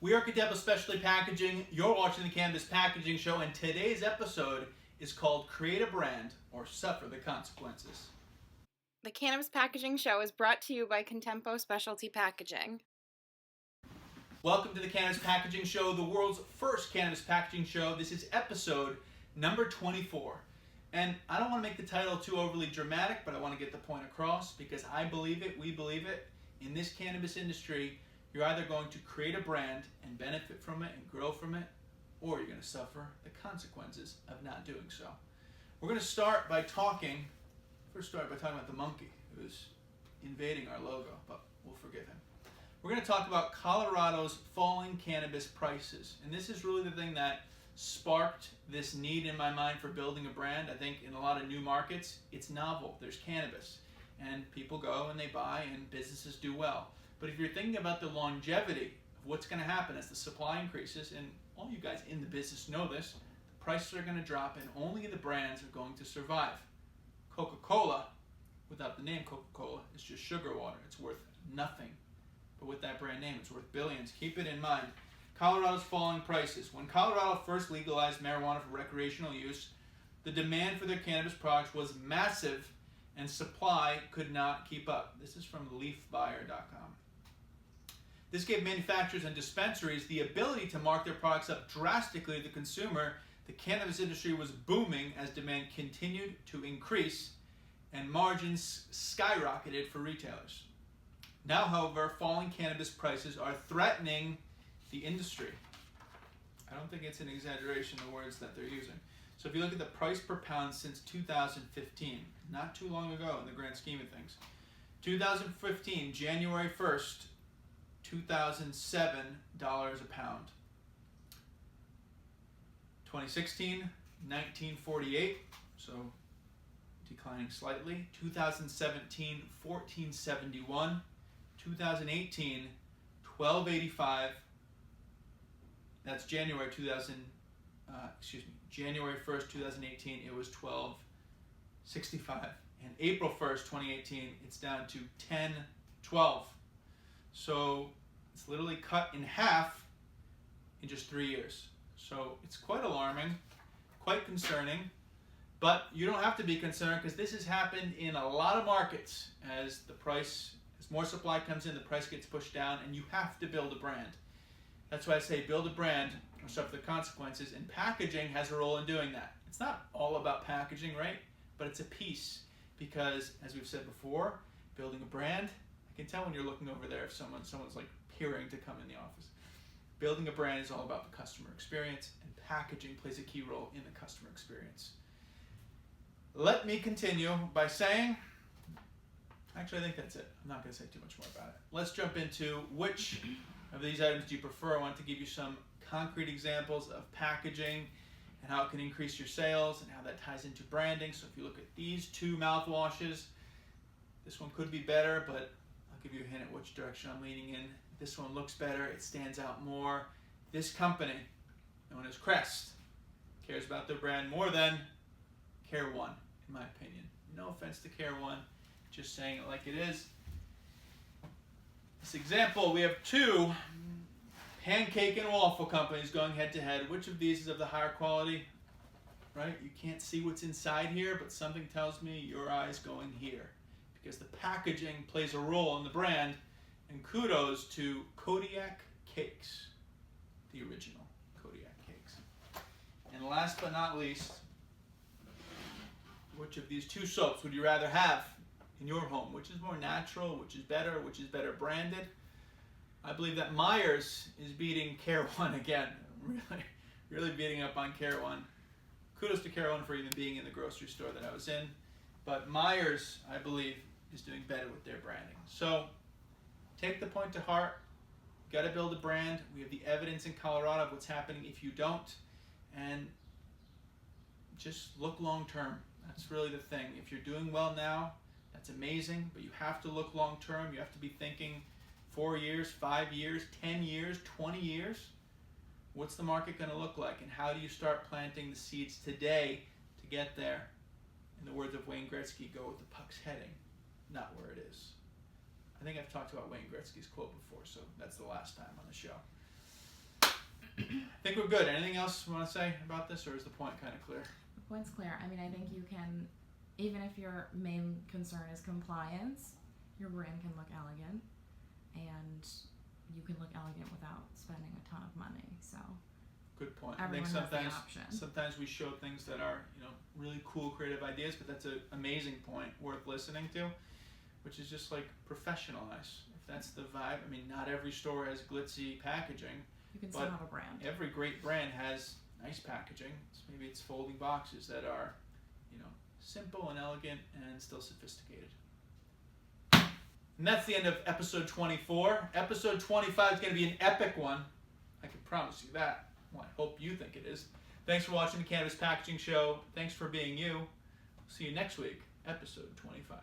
We are Cannabis Specialty Packaging. You're watching the Cannabis Packaging Show, and today's episode is called Create a Brand or Suffer the Consequences. The Cannabis Packaging Show is brought to you by Contempo Specialty Packaging. Welcome to the Cannabis Packaging Show, the world's first cannabis packaging show. This is episode number 24. And I don't want to make the title too overly dramatic, but I want to get the point across because I believe it, we believe it. In this cannabis industry, you're either going to create a brand and benefit from it and grow from it, or you're going to suffer the consequences of not doing so. We're going to start by talking about the monkey who's invading our logo, but we'll forgive him. We're going to talk about Colorado's falling cannabis prices. And this is really the thing that sparked this need in my mind for building a brand. I think in a lot of new markets, it's novel. There's cannabis. And people go and they buy and businesses do well. But if you're thinking about the longevity of what's going to happen as the supply increases, and all you guys in the business know this, the prices are going to drop and only the brands are going to survive. Coca-Cola, without the name Coca-Cola, is just sugar water. It's worth nothing. But with that brand name, it's worth billions. Keep it in mind. Colorado's falling prices. When Colorado first legalized marijuana for recreational use, the demand for their cannabis products was massive and supply could not keep up. This is from leafbuyer.com. This gave manufacturers and dispensaries the ability to mark their products up drastically to the consumer. The cannabis industry was booming as demand continued to increase and margins skyrocketed for retailers. Now, however, falling cannabis prices are threatening the industry. I don't think it's an exaggeration, the words that they're using. So if you look at the price per pound since 2015, not too long ago in the grand scheme of things, 2015, January 1st, $2,007 a pound. 2016, $19.48, so declining slightly. 2017, $14.71. 2018, $12.85. That's January 1st, 2018, it was $12.65. And April 1st, 2018, it's down to $10.12. So it's literally cut in half in just 3 years. So it's quite alarming, quite concerning, but you don't have to be concerned because this has happened in a lot of markets. As more supply comes in, the price gets pushed down, and you have to build a brand. That's why I say build a brand or suffer the consequences, and packaging has a role in doing that. It's not all about packaging, right? But it's a piece because, as we've said before, building a brand, I can tell when you're looking over there if someone's like peering to come in the office. Building a brand is all about the customer experience, and packaging plays a key role in the customer experience. Let me continue by saying, actually I think that's it. I'm not going to say too much more about it. Let's jump into which of these items do you prefer. I want to give you some concrete examples of packaging and how it can increase your sales and how that ties into branding. So if you look at these two mouthwashes, this one could be better, but I'll give you a hint at which direction I'm leaning in. This one looks better, it stands out more. This company, known as Crest, cares about their brand more than Care One, in my opinion. No offense to Care One, just saying it like it is. This example, we have two Pancake and Waffle companies going head to head. Which of these is of the higher quality? Right? You can't see what's inside here, but something tells me your eye's going here because the packaging plays a role in the brand. And kudos to Kodiak Cakes, the original Kodiak Cakes. And last but not least, which of these two soaps would you rather have in your home? Which is more natural? Which is better branded? I believe that Myers is beating Care One again. Really beating up on Care One. Kudos to Care One for even being in the grocery store that I was in. But Myers, I believe, is doing better with their branding. So take the point to heart. Got to build a brand. We have the evidence in Colorado of what's happening if you don't. And just look long term. That's really the thing. If you're doing well now, that's amazing, but you have to look long term. You have to be thinking 4 years, 5 years, 10 years, 20 years. What's the market going to look like? And how do you start planting the seeds today to get there? In the words of Wayne Gretzky, go with the puck's heading, not where it is. I think I've talked about Wayne Gretzky's quote before, so that's the last time on the show. I think we're good. Anything else you want to say about this, or is the point kind of clear? The point's clear. I mean, I think you can, even if your main concern is compliance, your brand can look elegant, and you can look elegant without spending a ton of money. So Good point. everyone I think has the option. sometimes we show things that are, really cool creative ideas, but that's an amazing point worth listening to, which is just like professionalize. If that's the vibe, I mean, not every store has glitzy packaging. You can still have a brand. Every great brand has nice packaging. Maybe it's folding boxes that are, simple and elegant and still sophisticated. And that's the end of episode 24. Episode 25 is going to be an epic one. I can promise you that. Well, I hope you think it is. Thanks for watching the Cannabis Packaging Show. Thanks for being you. See you next week, episode 25.